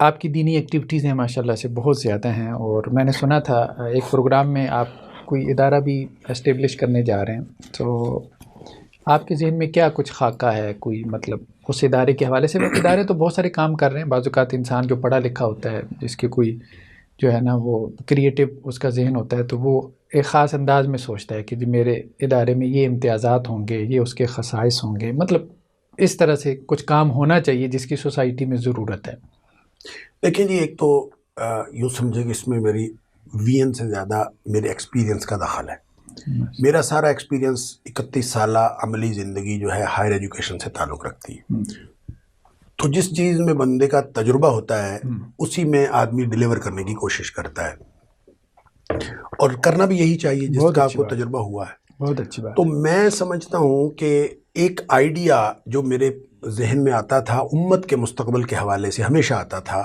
آپ کی دینی ایکٹیویٹیز ہیں ماشاءاللہ سے بہت زیادہ ہیں، اور میں نے سنا تھا ایک پروگرام میں آپ کوئی ادارہ بھی اسٹیبلش کرنے جا رہے ہیں، تو آپ کے ذہن میں کیا کچھ خاکہ ہے کوئی، مطلب اس ادارے کے حوالے سے؟ ادارے تو بہت سارے کام کر رہے ہیں، بعض اوقات انسان جو پڑھا لکھا ہوتا ہے، جس کے کوئی جو ہے نا وہ کریٹو اس کا ذہن ہوتا ہے، تو وہ ایک خاص انداز میں سوچتا ہے کہ جی میرے ادارے میں یہ امتیازات ہوں گے، یہ اس کے خصائص ہوں گے، مطلب اس طرح سے کچھ کام ہونا چاہیے جس کی سوسائٹی میں ضرورت ہے۔ دیکھیں جی، ایک تو یوں سمجھے کہ اس میں میری وی این سے زیادہ میرے ایکسپیرینس کا دخل ہے۔ میرا سارا ایکسپیرینس 31 سالہ عملی زندگی جو ہے ہائر ایجوکیشن سے تعلق رکھتی ہے، تو جس چیز میں بندے کا تجربہ ہوتا ہے اسی میں آدمی ڈیلیور کرنے کی کوشش کرتا ہے، اور کرنا بھی یہی چاہیے جس کا آپ کو تجربہ ہوا ہے۔ بہت اچھی بات۔ تو میں سمجھتا ہوں کہ ایک آئیڈیا جو میرے ذہن میں آتا تھا امت کے مستقبل کے حوالے سے ہمیشہ آتا تھا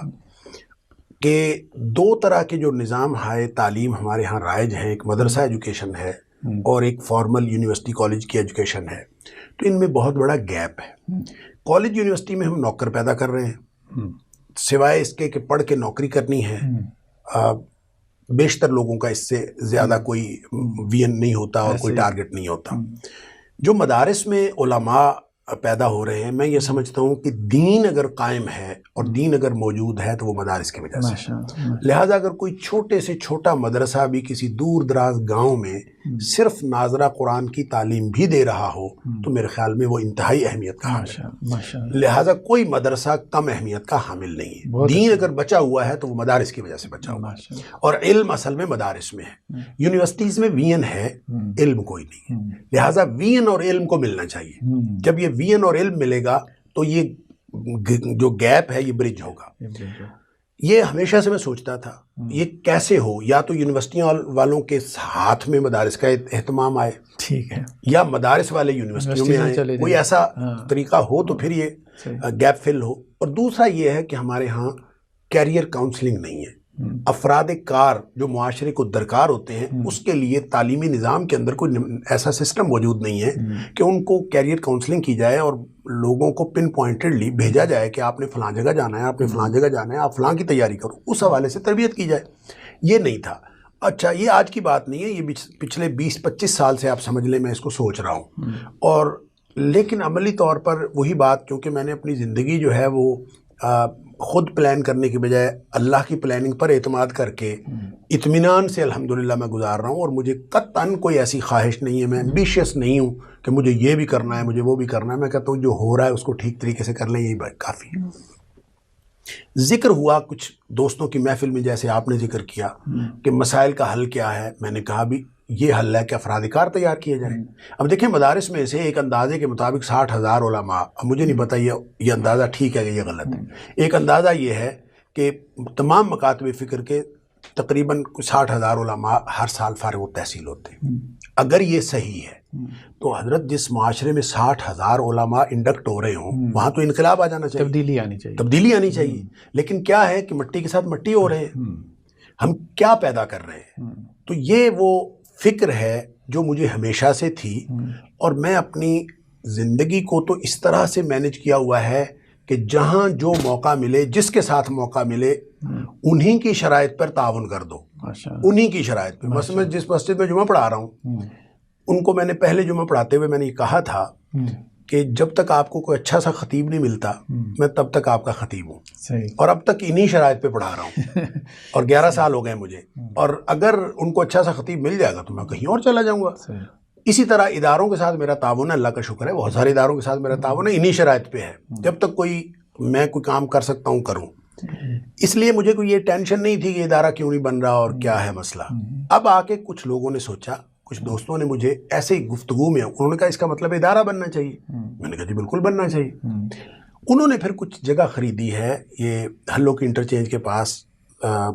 کہ دو طرح کے جو نظام ہے تعلیم ہمارے ہاں رائج ہیں، ایک مدرسہ ایجوکیشن ہے اور ایک فارمل یونیورسٹی کالج کی ایجوکیشن ہے، تو ان میں بہت بڑا گیپ ہے۔ کالج یونیورسٹی میں ہم نوکر پیدا کر رہے ہیں، سوائے اس کے کہ پڑھ کے نوکری کرنی ہے، بیشتر لوگوں کا اس سے زیادہ کوئی وین نہیں ہوتا اور کوئی ٹارگٹ نہیں ہوتا۔ جو مدارس میں علماء پیدا ہو رہے ہیں، میں یہ سمجھتا ہوں کہ دین اگر قائم ہے اور دین اگر موجود ہے تو وہ مدارس کی وجہ سے، لہٰذا اگر کوئی چھوٹے سے چھوٹا مدرسہ بھی کسی دور دراز گاؤں میں صرف ناظرہ قرآن کی تعلیم بھی دے رہا ہو تو میرے خیال میں وہ انتہائی اہمیت کا حامل ہے۔ لہٰذا کوئی مدرسہ کم اہمیت کا حامل نہیں ہے۔ دین اگر بچا ہوا ہے تو وہ مدارس کی وجہ سے بچا ہوا ہے، اور علم اصل میں مدارس میں ہے۔ یونیورسٹیز میں وی این ہے، علم کوئی نہیں ہے، لہٰذا وی این اور علم کو ملنا چاہیے۔ جب یہ وی این اور علم ملے گا تو یہ جو گیپ ہے یہ برج ہوگا۔ یہ ہمیشہ سے میں سوچتا تھا یہ کیسے ہو، یا تو یونیورسٹیوں والوں کے ہاتھ میں مدارس کا اہتمام آئے، ٹھیک ہے، یا مدارس والے یونیورسٹیوں میں آئے، کوئی ایسا طریقہ ہو تو پھر یہ گیپ فل ہو۔ اور دوسرا یہ ہے کہ ہمارے ہاں کیریئر کاؤنسلنگ نہیں ہے۔ افراد کار جو معاشرے کو درکار ہوتے ہیں اس کے لیے تعلیمی نظام کے اندر کوئی ایسا سسٹم موجود نہیں ہے کہ ان کو کیریئر کاؤنسلنگ کی جائے اور لوگوں کو پن پوائنٹڈلی بھیجا جائے کہ آپ نے فلاں جگہ جانا ہے، آپ نے فلاں جگہ جانا ہے، آپ فلاں کی تیاری کرو، اس حوالے سے تربیت کی جائے۔ یہ نہیں تھا۔ اچھا، یہ آج کی بات نہیں ہے، یہ پچھلے 20-25 سال سے آپ سمجھ لیں میں اس کو سوچ رہا ہوں، اور لیکن عملی طور پر وہی بات، کیونکہ میں نے اپنی زندگی جو ہے وہ خود پلان کرنے کی بجائے اللہ کی پلاننگ پر اعتماد کر کے اطمینان سے الحمدللہ میں گزار رہا ہوں، اور مجھے قطعاً کوئی ایسی خواہش نہیں ہے، میں ایمبیشیس نہیں ہوں کہ مجھے یہ بھی کرنا ہے، مجھے وہ بھی کرنا ہے۔ میں کہتا ہوں جو ہو رہا ہے اس کو ٹھیک طریقے سے کر لیں، یہی بات کافی ہے۔ ذکر ہوا کچھ دوستوں کی محفل میں، جیسے آپ نے ذکر کیا کہ مسائل کا حل کیا ہے، میں نے کہا بھی یہ حل ہے کہ افراد کار تیار کیے جائیں۔ اب دیکھیں مدارس میں سے ایک اندازے کے مطابق 60,000 علماء، اب مجھے نہیں پتہ یہ اندازہ ٹھیک ہے کہ یہ غلط ہے، ایک اندازہ یہ ہے کہ تمام مکاتب فکر کے تقریباً 60,000 علماء ہر سال فارغ التحصیل ہوتے ہیں۔ اگر یہ صحیح ہے تو حضرت جس معاشرے میں 60,000 علماء انڈکٹ ہو رہے ہوں وہاں تو انقلاب آ جانا چاہیے، تبدیلی آنی چاہیے۔ لیکن کیا ہے کہ مٹی کے ساتھ مٹی ہو رہے ہیں، ہم کیا پیدا کر رہے ہیں؟ تو یہ وہ فکر ہے جو مجھے ہمیشہ سے تھی، اور میں اپنی زندگی کو تو اس طرح سے مینج کیا ہوا ہے کہ جہاں جو موقع ملے، جس کے ساتھ موقع ملے، انہی کی شرائط پر تعاون کر دو، انہی کی شرائط پہ۔ مثلا جس مسجد میں جمعہ پڑھا رہا ہوں، ان کو میں نے پہلے جمعہ پڑھاتے ہوئے میں نے یہ کہا تھا کہ جب تک آپ کو کوئی اچھا سا خطیب نہیں ملتا میں تب تک آپ کا خطیب ہوں، اور اب تک انہی شرائط پہ پڑھا رہا ہوں، اور 11 سال ہو گئے مجھے، اور اگر ان کو اچھا سا خطیب مل جائے گا تو میں کہیں اور چلا جاؤں گا۔ اسی طرح اداروں کے ساتھ میرا تعاون ہے، اللہ کا شکر ہے، بہت سارے اداروں کے ساتھ میرا تعاون ہے، انہی شرائط پہ ہے، جب تک میں کوئی کام کر سکتا ہوں کروں۔ اس لیے مجھے کوئی یہ ٹینشن نہیں تھی کہ ادارہ کیوں نہیں بن رہا اور کیا ہے مسئلہ۔ اب آ کے کچھ لوگوں نے سوچا، کچھ دوستوں نے مجھے ایسے ہی گفتگو میں انہوں نے کہا اس کا مطلب ادارہ بننا چاہیے۔ میں نے کہا جی بالکل بننا چاہیے۔ انہوں نے پھر کچھ جگہ خریدی ہے، یہ ہلو کی انٹرچینج کے پاس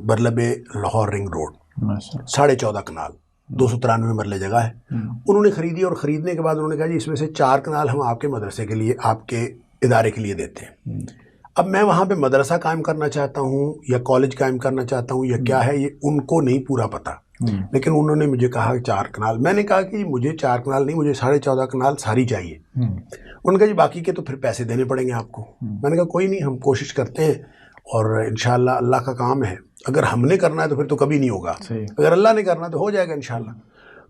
برلب لاہور رنگ روڈ، 14.5 کنال، 293 مرلے جگہ ہے، انہوں نے خریدی، اور خریدنے کے بعد انہوں نے کہا جی اس میں سے 4 کنال ہم آپ کے مدرسے کے لیے، آپ کے ادارے کے لیے دیتے ہیں۔ اب میں وہاں پہ مدرسہ قائم کرنا چاہتا ہوں یا کالج قائم کرنا چاہتا ہوں یا کیا ہے، یہ ان کو نہیں پورا پتہ، لیکن انہوں نے مجھے کہا 4 کنال۔ میں نے کہا کہ مجھے 4 کنال نہیں، مجھے 14.5 کنال ساری چاہیے۔ انہوں نے کہا جی باقی کے تو پھر پیسے دینے پڑیں گے آپ کو۔ میں نے کہا کوئی نہیں، ہم کوشش کرتے ہیں، اور انشاءاللہ اللہ کا کام ہے، اگر ہم نے کرنا ہے تو پھر تو کبھی نہیں ہوگا، اگر اللہ نے کرنا ہے تو ہو جائے گا انشاءاللہ۔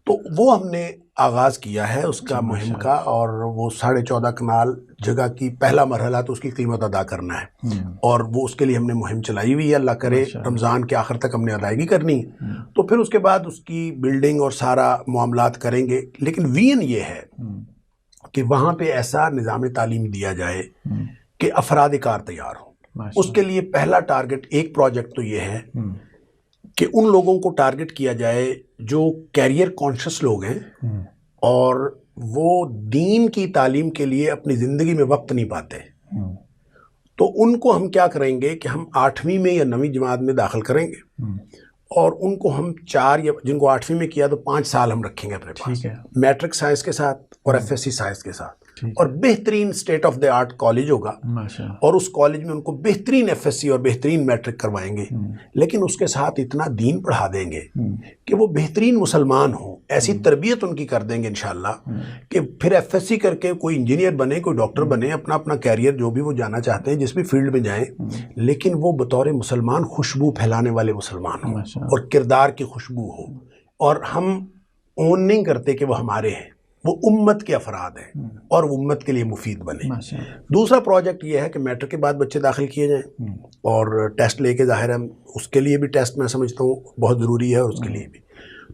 تو وہ ہم نے آغاز کیا ہے اس کا مہم کا، اور وہ 14.5 کنال جگہ کی پہلا مرحلہ تو اس کی قیمت ادا کرنا ہے، اور وہ اس کے لیے ہم نے مہم چلائی ہوئی ہے، اللہ کرے رمضان کے آخر تک ہم نے ادائیگی کرنی، تو پھر اس کے بعد اس کی بلڈنگ اور سارا معاملات کریں گے۔ لیکن وین یہ ہے کہ وہاں پہ ایسا نظام تعلیم دیا جائے کہ افراد کار تیار ہوں۔ اس کے لیے پہلا ٹارگٹ، ایک پروجیکٹ تو یہ ہے کہ ان لوگوں کو ٹارگٹ کیا جائے جو کیریئر کانشس لوگ ہیں اور وہ دین کی تعلیم کے لیے اپنی زندگی میں وقت نہیں پاتے، تو ان کو ہم کیا کریں گے کہ ہم 8ویں میں یا 9ویں جماعت میں داخل کریں گے، اور ان کو ہم 4 یا جن کو 8ویں میں کیا تو 5 سال ہم رکھیں گے اپنے پاس، میٹرک سائنس کے ساتھ اور FSC سائنس کے ساتھ، اور بہترین state of the art college ہوگا، اور اس کالج میں ان کو بہترین FSC اور بہترین میٹرک کروائیں گے، لیکن اس کے ساتھ اتنا دین پڑھا دیں گے کہ وہ بہترین مسلمان ہوں، ایسی تربیت ان کی کر دیں گے انشاءاللہ کہ پھر FSC کر کے کوئی انجینئر بنے، کوئی ڈاکٹر بنے، اپنا کیریئر جو بھی وہ جانا چاہتے ہیں جس بھی فیلڈ میں جائیں، لیکن وہ بطور مسلمان خوشبو پھیلانے والے مسلمان ہوں اور کردار کی خوشبو ہو، اور ہم اون نہیں کرتے کہ وہ ہمارے ہیں، وہ امت کے افراد ہیں اور وہ امت کے لیے مفید بنے۔ دوسرا پروجیکٹ یہ ہے کہ میٹرک کے بعد بچے داخل کیے جائیں اور ٹیسٹ لے کے، ظاہر ہے اس کے لیے بھی ٹیسٹ میں سمجھتا ہوں بہت ضروری ہے، اور اس کے لیے بھی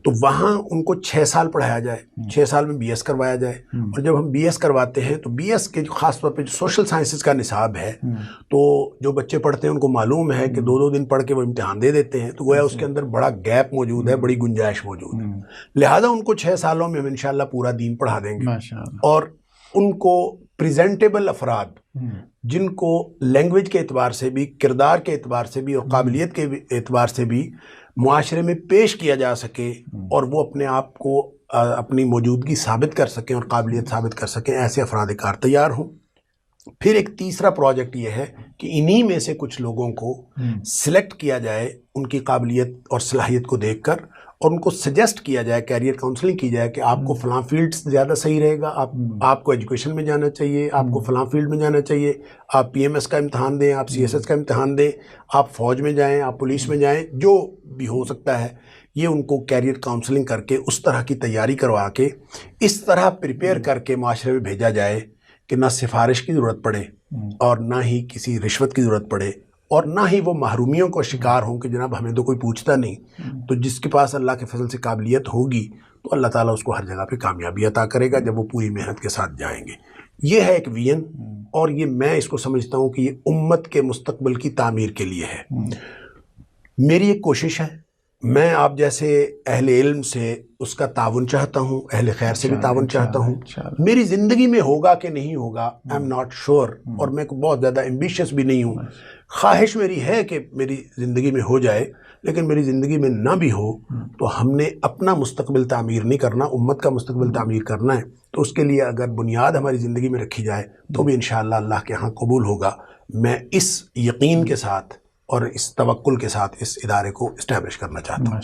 تو وہاں ان کو 6 سال پڑھایا جائے، 6 سال میں BS کروایا جائے، اور جب ہم BS کرواتے ہیں تو BS کے خاص طور پہ جو سوشل سائنسز کا نصاب ہے، تو جو بچے پڑھتے ہیں ان کو معلوم ہے کہ 2 دن پڑھ کے وہ امتحان دے دیتے ہیں، تو گویا اس کے اندر بڑا گیپ موجود ہے، بڑی گنجائش موجود ہے، لہٰذا ان کو 6 سالوں میں ہم انشاءاللہ پورا دین پڑھا دیں گے، اور ان کو پریزنٹیبل افراد جن کو لینگویج کے اعتبار سے بھی، کردار کے اعتبار سے بھی، اور قابلیت کے اعتبار سے بھی معاشرے میں پیش کیا جا سکے، اور وہ اپنے آپ کو اپنی موجودگی ثابت کر سکیں اور قابلیت ثابت کر سکیں، ایسے افراد کار تیار ہوں۔ پھر ایک تیسرا پروجیکٹ یہ ہے کہ انہی میں سے کچھ لوگوں کو سلیکٹ کیا جائے ان کی قابلیت اور صلاحیت کو دیکھ کر، اور ان کو سجیسٹ کیا جائے، کیریئر کاؤنسلنگ کی جائے کہ آپ کو فلاں فیلڈ زیادہ صحیح رہے گا، آپ کو ایجوکیشن میں جانا چاہیے، آپ کو فلاں فیلڈ میں جانا چاہیے، آپ PMS کا امتحان دیں، آپ CSS کا امتحان دیں، آپ فوج میں جائیں، آپ پولیس میں جائیں، جو بھی ہو سکتا ہے، یہ ان کو کیریئر کاؤنسلنگ کر کے اس طرح کی تیاری کروا کے اس طرح پریپیئر کر کے معاشرے میں بھیجا جائے کہ نہ سفارش کی ضرورت پڑے اور نہ ہی کسی رشوت کی ضرورت پڑے، اور نہ ہی وہ محرومیوں کو شکار ہوں کہ جناب ہمیں تو کوئی پوچھتا نہیں۔ تو جس کے پاس اللہ کے فضل سے قابلیت ہوگی تو اللہ تعالیٰ اس کو ہر جگہ پہ کامیابی عطا کرے گا جب وہ پوری محنت کے ساتھ جائیں گے۔ یہ ہے ایک وین، اور یہ میں اس کو سمجھتا ہوں کہ یہ امت کے مستقبل کی تعمیر کے لیے ہے۔ میری ایک کوشش ہے، میں آپ جیسے اہل علم سے اس کا تعاون چاہتا ہوں، اہل خیر سے بھی تعاون چاہتا ہوں۔ میری زندگی میں ہوگا کہ نہیں ہوگا آئی ایم ناٹ شور، اور میں بہت زیادہ ایمبیشیس بھی نہیں ہوں۔ خواہش میری ہے کہ میری زندگی میں ہو جائے، لیکن میری زندگی میں نہ بھی ہو تو ہم نے اپنا مستقبل تعمیر نہیں کرنا، امت کا مستقبل تعمیر کرنا ہے۔ تو اس کے لیے اگر بنیاد ہماری زندگی میں رکھی جائے تو بھی انشاءاللہ اللہ کے ہاں قبول ہوگا۔ میں اس یقین کے ساتھ اور اس توکل کے ساتھ اس ادارے کو اسٹیبلش کرنا چاہتا ہوں۔